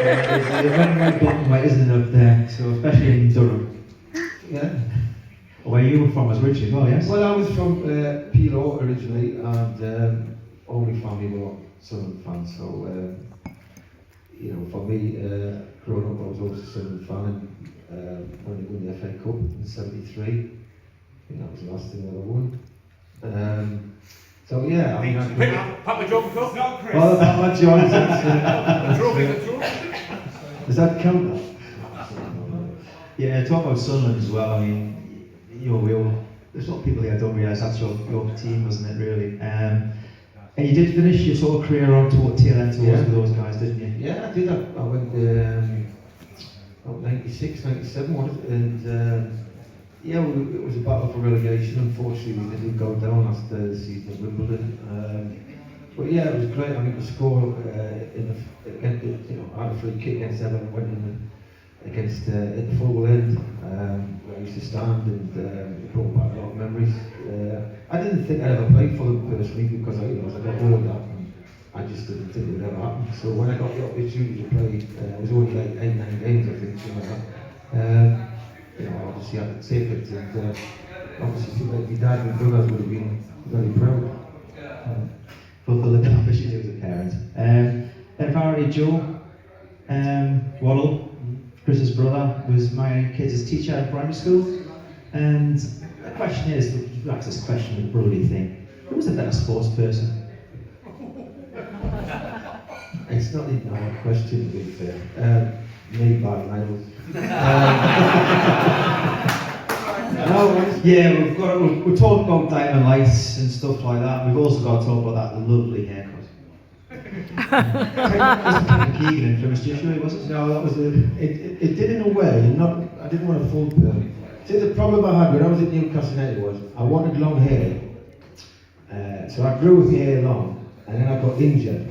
The red, white, black and white isn't enough there, so especially in Durham. Yeah. Where you were from as originally, well, yes? Well, I was from Pilo originally, and all my family were Sunderland fans, so you know, for me, growing up, I was always a Sunderland fan, and when they won the FA Cup in '73, I think that was the last thing that I won. So yeah, I mean, Papa John Cup? Not Chris. well, Papa John's, does that count? Yeah, talk about Sunderland as well. I mean, you know, there's a lot of people here don't realise that's your team, wasn't it, really? And you did finish your sort of career on toward tail end towards with those guys, didn't you? Yeah, I did. I went 96, 97, was it? And yeah, it was a battle for relegation. Unfortunately, we didn't go down after the season at Wimbledon. But yeah, it was great. I mean, the score against, you know, I had a free kick against Everton, went in against at the full end, where I used to stand, and it brought back a lot of memories. I didn't think I'd ever play for them personally because as I got older, I just didn't think it would ever happen. So when I got the opportunity to play, it was only like 8-9 games, I think, something like that. You know, obviously I had to take it, and obviously like my dad and brothers would have been very proud. Fulfill the ambitions as a parent. Then finally, Joe, Waddle, Chris's brother, was my kids' teacher at primary school. And the question is, you asked this question, the brotherly thing, who was a better sports person? It's not even a question, to be fair. Me, by Niles. Yeah, we've talked about diamond lights and stuff like that. We've also got to talk about that lovely haircut. Kevin Keegan infamous Joshua, was it? No, that was it did in a way, I didn't want a full perm. See, the problem I had when I was at Newcastle United was I wanted long hair, so I grew my hair long, and then I got injured.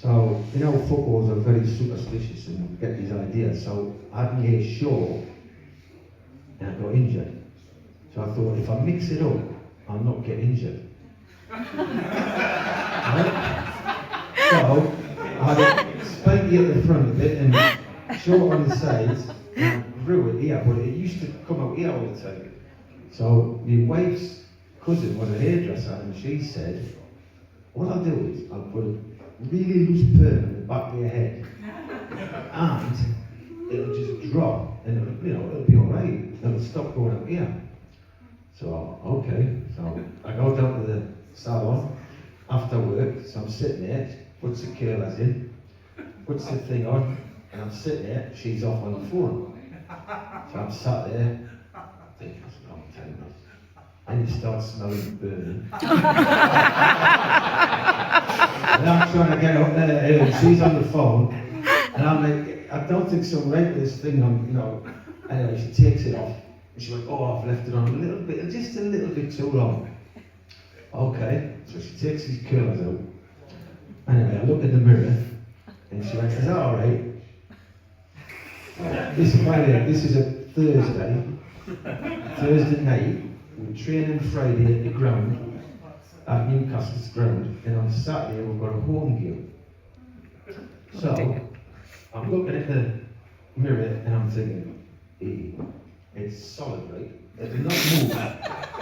So, you know, footballers are very superstitious and get these ideas. So I had my hair short, and I got injured. So I thought, if I mix it up, I'll not get injured. Right? So I had it spiky at the front of it and short on the sides, and I grew it here, but it used to come out here all the time. So my wife's cousin was a hairdresser, and she said, what I'll do is I'll put a really loose perm in the back of your head, and it'll just drop, and it'll be alright. It'll stop going out here. So okay, so I go down to the salon after work. So I'm sitting there, puts the curlers in, puts the thing on, and I'm sitting there. She's off on the phone. So I'm sat there, thinking, I'm telling you. And it starts smelling burning. And I'm trying to get up there, and she's on the phone, and I'm like, I don't think so, right with this thing on, you know. Anyway, she takes it off, and she's like, oh, I've left it on a little bit, just a little bit too long. Okay, so she takes these curlers out. Anyway, I look in the mirror, and she went, is that alright? This is a Thursday night. We're training Friday at the ground, at Newcastle's ground, and on Saturday we've got a home game. So, I'm looking at the mirror and I'm thinking, hey, it's solid, right? It did not move.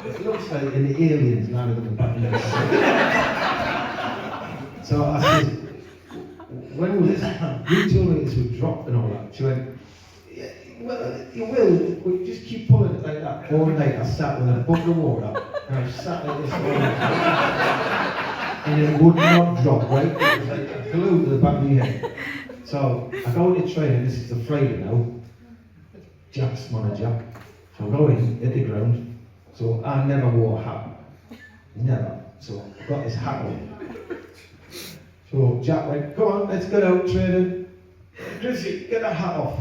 It looks like an alien's landed on the back of the head. So I said, when will this, you told me this would drop and all that. She went, yeah, well, you will, but just keep pulling it like that all night. I sat with a bucket of water, and I sat like this all night. And it would not drop, right? It was like glue to the back of my head. So I go into training, this is the Friday now. Jack's manager. So I go in, hit the ground. So I never wore a hat. Never. So I got this hat on. So Jack went, come on, let's get out training. Chrissy, get that hat off.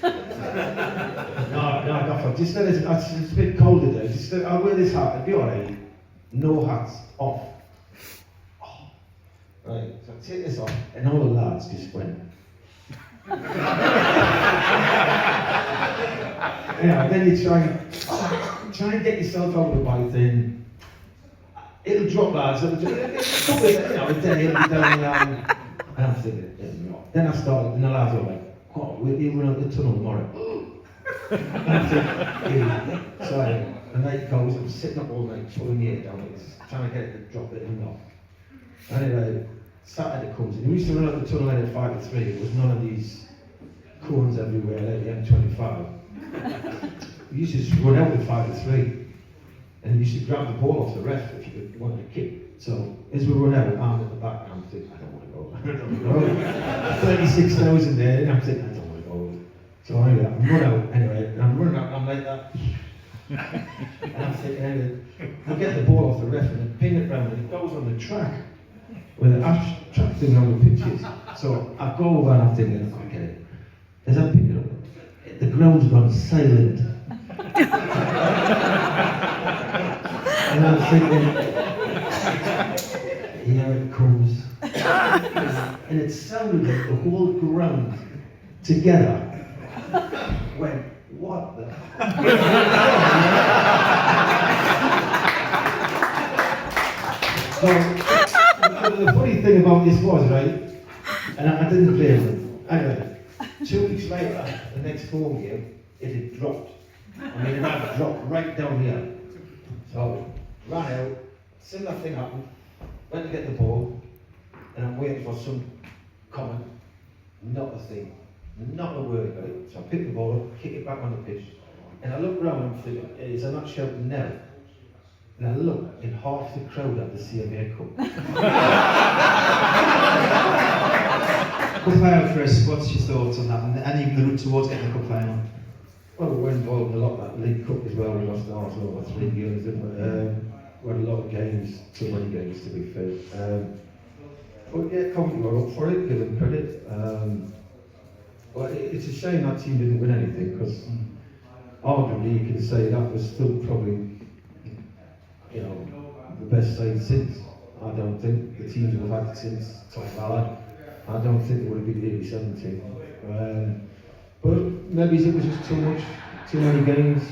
No, Gaffer, just let it, it's a bit cold today. Just I'll wear this hat, it'll be alright. No hats, off. Oh. Right, so I take this off, and all the lads just went. Then you try and get yourself out of the way thing. It'll drop, lads. It'll just, a day, it'll be down the line. And I'm thinking, no. Then I started, and the lads were like, oh, we'll run out the tunnel tomorrow. And I'm thinking, so the night goes, I'm sitting up all night, pulling the head down, trying to get it to drop it and not. Anyway, Saturday comes, and we used to run out the tunnel at 5 to 3. There was none of these cones everywhere, like the M25. We used to just run out at 5 to 3, and you used to grab the ball off the ref if you wanted to kick. So as we run out, I'm at the back, and I'm thinking, I don't want to go. I don't want to go. 36,000 there, and I'm thinking, I don't want to go. So anyway, I run out, anyway, and I'm running out, and I'm like that. And I'm thinking, anyway, I get the ball off the ref, and I ping it round, and it goes on the track. With an track thing on the pitches. So I go over and I'm thinking, okay, as I pick it up, the ground's gone silent. And I'm thinking, here it comes. And it sounded like the whole ground together went, what the? So, the funny thing about this was, right, and I didn't blame them. Anyway, 2 weeks later, the next home game, it had dropped. I mean, it had dropped right down here. So, ran out, similar thing happened, went to get the ball, and I'm waiting for some comment, not a thing, not a word about it. So I pick the ball up, kick it back on the pitch, and I look around and I'm thinking, is I not shouting now? And I look, and half the crowd at the CMA Cup. Cup final, Chris, what's your thoughts on that? And even the route towards getting the cup final? Well, we were involved in a lot of that League Cup as well. We lost Arsenal over 3 games, didn't we? We had a lot of games, too many games to be fair. But yeah, Coventry were up for it, give them credit. But it's a shame that team didn't win anything, because arguably you can say that was still probably, you know, the best side since. I don't think the teams we've had since Tom Ballard, I don't think it would have been nearly 17. But maybe it was just too many games.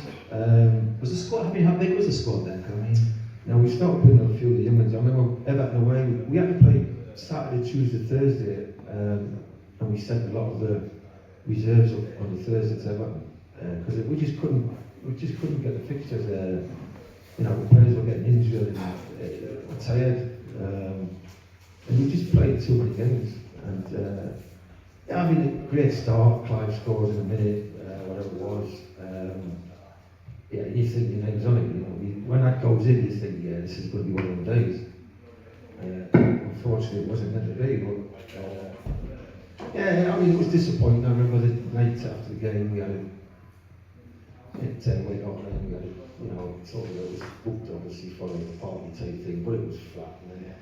Was the squad, how big was the squad then? I mean, Now we started putting on a few of the young ones. I remember Everton away, we had to play Saturday, Tuesday, Thursday, and we sent a lot of the reserves up on the Thursday to Everton, because we just couldn't get the fixtures. You know, the players were getting injured and were tired, and we just played too many games. And yeah, I mean, a great start. Clive scores in a minute, whatever it was. Yeah, you think your name's on it. You know, when that goes in, you think, yeah, this is going to be one of them days. Unfortunately, it wasn't meant to be. But yeah, I mean, it was disappointing. I remember the night after the game, we had it went on, and we had it. You know, sort of it was booked obviously for a party type thing, but it was flat. And then,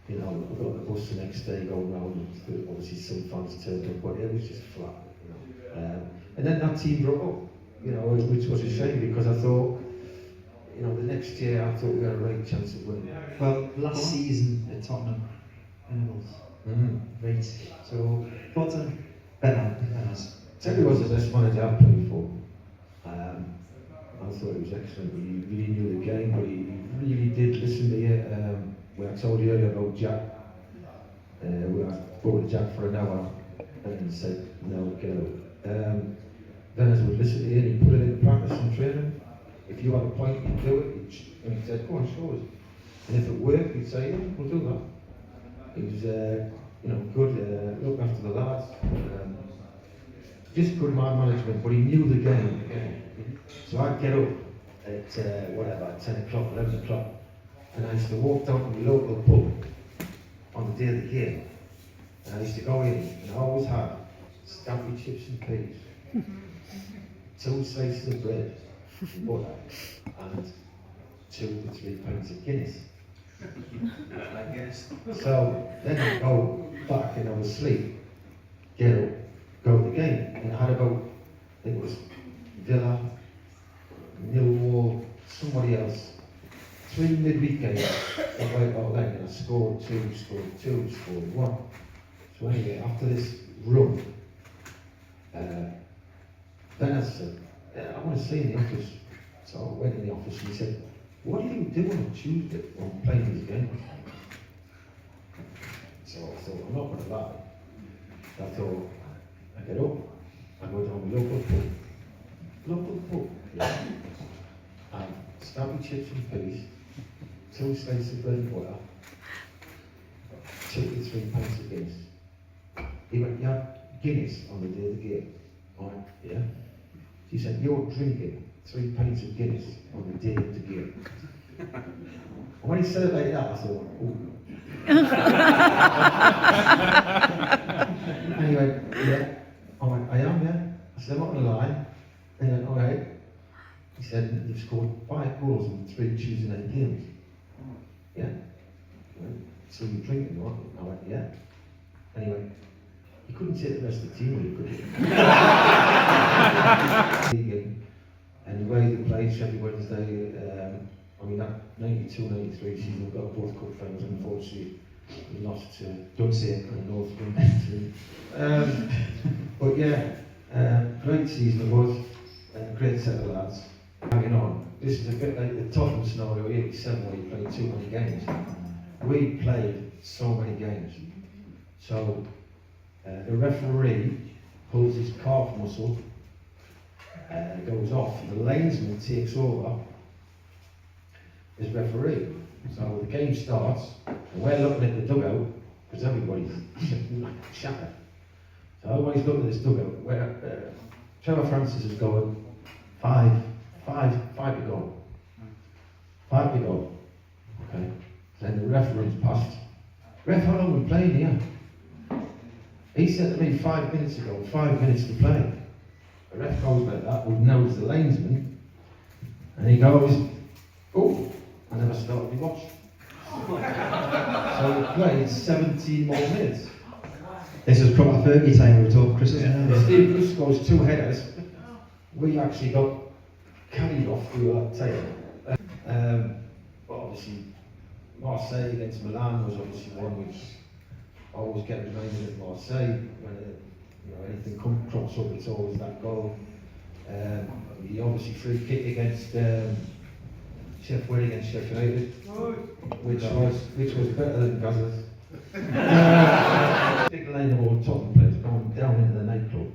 you know, we got on the bus the next day going round, and obviously some fans turned up, but it was just flat. You know, and then that team broke up. You know, which was a shame, because I thought, you know, the next year I thought we had a right chance of winning. well, last season at Tottenham, great. So, thoughts on Benners? Terry was the best manager I've played for. I thought he was excellent. He really knew the game, but he really did listen to you. When I told you earlier about Jack, we brought Jack for an hour and said, no, get out. Benners would listen to you and he'd put it into practice and training. If you had a point, you'd do it. And he said, go on, show us. And if it worked, he'd say, yeah, we'll do that. He was, you know, good, looked after the lads. Just good man management, but he knew the game. So I'd get up at, 10 o'clock, 11 o'clock, and I used to walk down to the local pub on the day of the game. And I used to go in, and I always had scampi chips and peas, 2 slices of bread, butter, and 2 to 3 pints of Guinness. I guess. So then I'd go back and I was asleep, get up, go to the game, and I had about, I think it was Villa, Millwall, somebody else, 3 midweek games, and right all that, and I scored 2, scored 2, scored 1. So anyway, after this run, then I said, I want to see in the office. So I went in the office and he said, what do you do on Tuesday when playing these games? So I thought, I'm not going to lie. I thought, I get up, I go down the local pub, yeah, and stabby chips and peas, 2 slices of bread and butter, 2 to 3 pints of Guinness. He went, you had Guinness on the day of the game? I went, yeah. She said, you're drinking 3 pints of Guinness on the day of the game. And when he said it like that, I thought, oh. And he went, yeah. I went, I am, yeah. I said, I'm not going to lie. And he went, all right. He said, you've scored 5 goals in 3 Tuesday night games. Yeah. He went, so you're drinking, what? I went, yeah. And he went, you couldn't take the rest of the team with you, could you? And the way they played Sheffield Wednesday, I mean, that 92-93 season, we got both cup finals, unfortunately, we lost to Don't say it. North but yeah, great season it was, and a great set of lads. Hanging on. This is a bit like the Tottenham scenario, 87, where you played too many games. We played so many games. So the referee pulls his calf muscle, goes off, and the linesman takes over as referee. So the game starts, and we're looking at the dugout, because everybody's shattered. So everybody's looking at this dugout, where Trevor Francis is going, 5 to go. 5 to go. Okay. Then the ref runs past. Ref, how long are we playing here? He said to me 5 minutes ago, 5 minutes to play. The ref goes like that, who knows the linesman, and he goes, oh, I never started my watch. So we played 17 more minutes. This was proper Fergie time we were talking, Chris, isn't it? Steve Bruce scores 2 headers. We actually got carried off through our tail. But obviously, Marseille against Milan was obviously one which I always get reminded of Marseille. When anything crops up, it's always that goal. He obviously free kick against Sheffield against Sheffield United, which was better than Gazza's. Big line of old Tottenham players going down into the nightclub,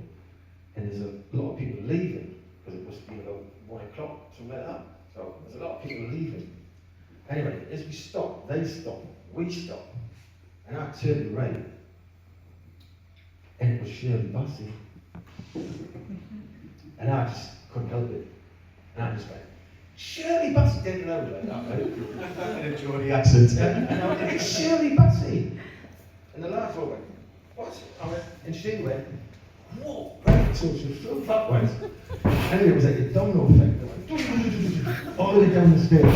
and there's a lot of people leaving because it must be about 1 o'clock, something like that. So there's a lot of people leaving. Anyway, as we stop, they stop, we stop, and I turned right, and it was Shirley Bassey, and I just couldn't help it, and I just went, Shirley Bassey, taking over like that, right? Enjoy the accent. And I went, it's Shirley Bassey. And the lads all went, what? I went, and she went, whoa, right, so she flew backwards. Anyway, it was like a domino effect. It went, all the way down the stairs.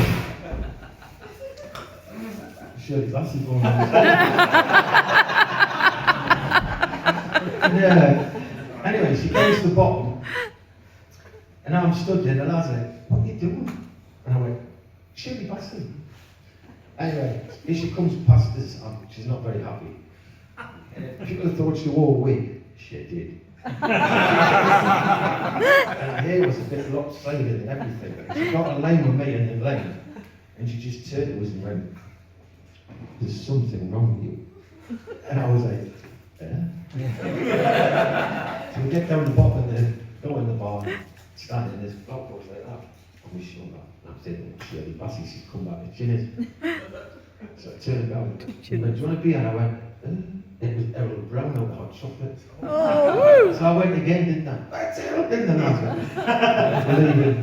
Shirley Bassey going on. Yeah. Anyway, she goes to the bottom, and I'm stood there, and the lads are like, what are you doing? And I went, Shirley Bassey. Anyway, as she comes past this, she's not very happy. And people have thought she wore a wig. She did. And her hair was a bit lopsided and everything. She got a line with me in the lane, and she just turned to us and went, there's something wrong with you. And I was like, yeah. So we get down the bottom and then go in the bar, stand in this block post like that. And we show that. And I'm saying, Shirley Bassey, she's come back to Chinese. So I turned around, he went, do you want a beer? And I went, it was Errol Brown out of hot chocolate. Oh, so I went again, didn't I? That's Errol, didn't I? Believe it.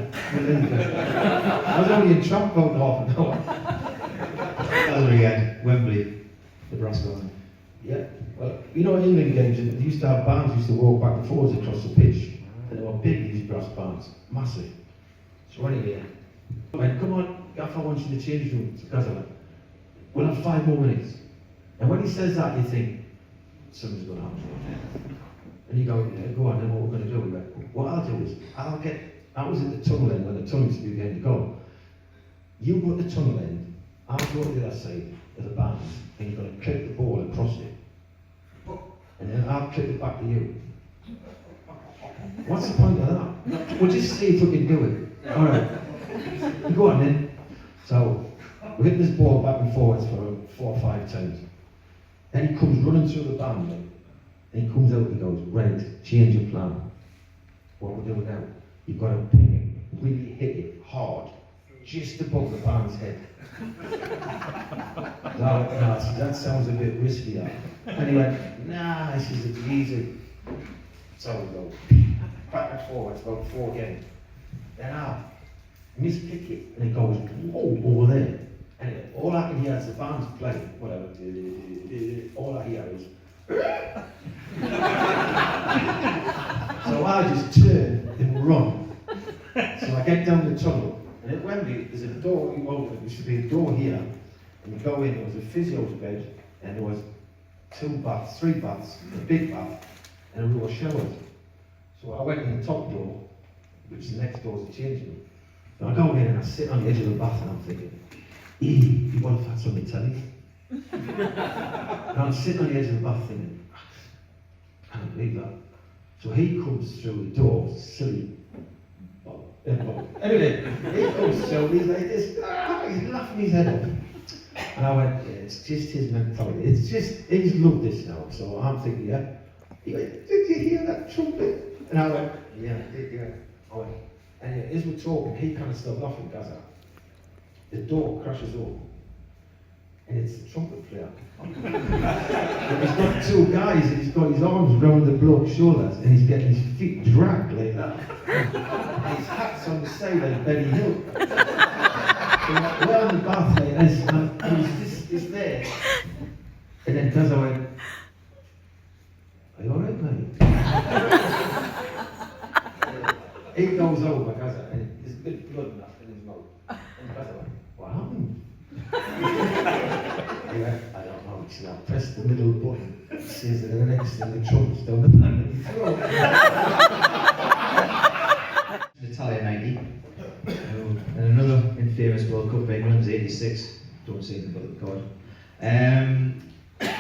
I was only in Trump about half an hour. That was again, Wembley, the brass band. Yeah, well, you know, England games, they used to have bands used to walk back and forwards across the pitch. And they were big, these brass bands, massive. So anyway, I went, come on, Gaffer wants you in the change room. Because I went, we'll have 5 more minutes. And when he says that, you think, something's going to happen. And you go, yeah, go on, then what we're going to do? We went, what I'll do is, I was at the tunnel end when the tunnel used to be the end to go. You go to the tunnel end, I'll go to the other side of the band, and you're going to clip the ball across it. And then I'll clip it back to you. What's the point of that? We'll just see if we can do it. Alright. Go on then. So, we hit this ball back and forwards for 4 or 5 times. Then he comes running through the band, like, and he comes out and he goes, right, change your plan. What we're doing now, you've got to ping it, really hit it hard, just above the band's head. No, that sounds a bit risky, that. And he went, nah, this is easy. So we go back and forwards, about 4 again. Then I miskick it, and it goes, whoa, over there. And all I can hear is the band's playing, whatever. All I hear is, so I just turn and run. So I get down the tunnel, and at Wembley, there's a door, well, there used to be a door here, and you go in, there was a physio's bed, and there was 3 baths, a big bath, and a row of showers. So I went in the top door, which is the next door to the changing room. So I go in and I sit on the edge of the bath and I'm thinking, you want to have some telly? And I'm sitting on the edge of the bath thinking, I can't believe that. So he comes through the door, silly. Anyway, he comes through, he's like this, he's laughing his head off. And I went, yeah, it's just his mentality. It's just, he's loved this now. So I'm thinking, yeah. He went, did you hear that trumpet? And I went, yeah, I did, yeah. I went, and as we're talking, he kind of stopped laughing, does that? The door crashes open, and it's the trumpet player. And he's got 2 guys, and he's got his arms around the bloke's shoulders, and he's getting his feet dragged like that. And his hat's on the side like Benny Hill. So we're in the bath like this, and he's there. And then Gaza went, are you alright, mate? He goes over, Gaza, and there's a bit of blood in his mouth. And Gaza went, what happened? He went, I don't know. He said, I pressed the middle button. It says that the next thing the trump's down the pan and he threw it. Natalia 90. And another infamous World Cup England was 86. Don't say anything about the God.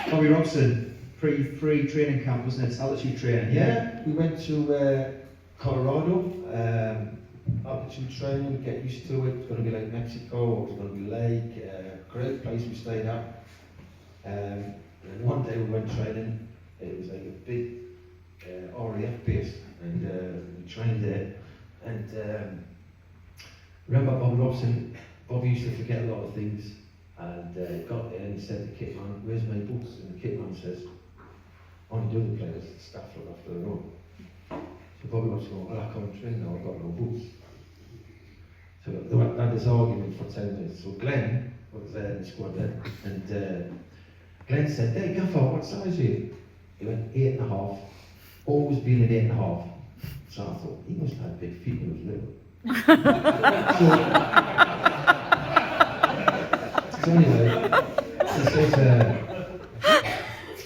Bobby Robson, free training camp, wasn't it? Altitude training, Yeah, we went to Colorado, altitude training, get used to it. It's going to be like Mexico, it's going to be lake, great place we stayed at. And one day we went training, it was like a big RAF base, and we trained there. And remember Bobby Robson, Bobby used to forget a lot of things, and got there and he said to the kit man, where's my boots? And the kit man says, only the other players, the staff look after their own. So Bobby was going, well, I can't train now, I've got no boots. So they had this argument for 10 minutes. So Glenn was there in the squad then, and Glenn said, hey Gaffer, what size are you? He went, 8.5, always been at 8.5. So I thought, he must have had big feet when he was little. So anyway, he says,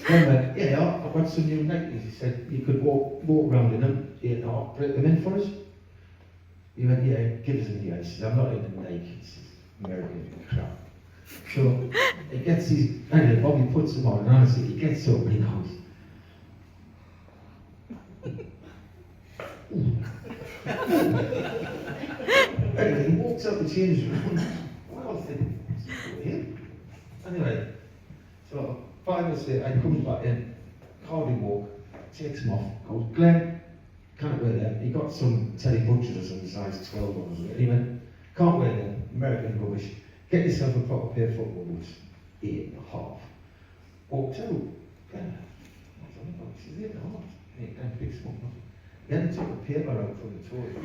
Glenn went, yeah, I've got some new Nikes. He said, you could walk around in them, 8.5, break them in for us. He went, yeah, give us a new. He says, I'm not in the Nike, he says, American crap. So he gets his, anyway, Bobby puts them on, and honestly, he gets up and he goes, anyway, he walks out the change room. What else did he? Anyway, so 5 minutes later, I comes back in, hardly walk, takes him off, goes, Glenn, can't wear them. He got some Teddy Butchers or some size 12 ones. He went, can't wear them, American rubbish. Get yourself a proper pair of football boots. 8.5. Walked out. Glenn, she said 8.5. He then picks them up. Then took the paper out from the toilet.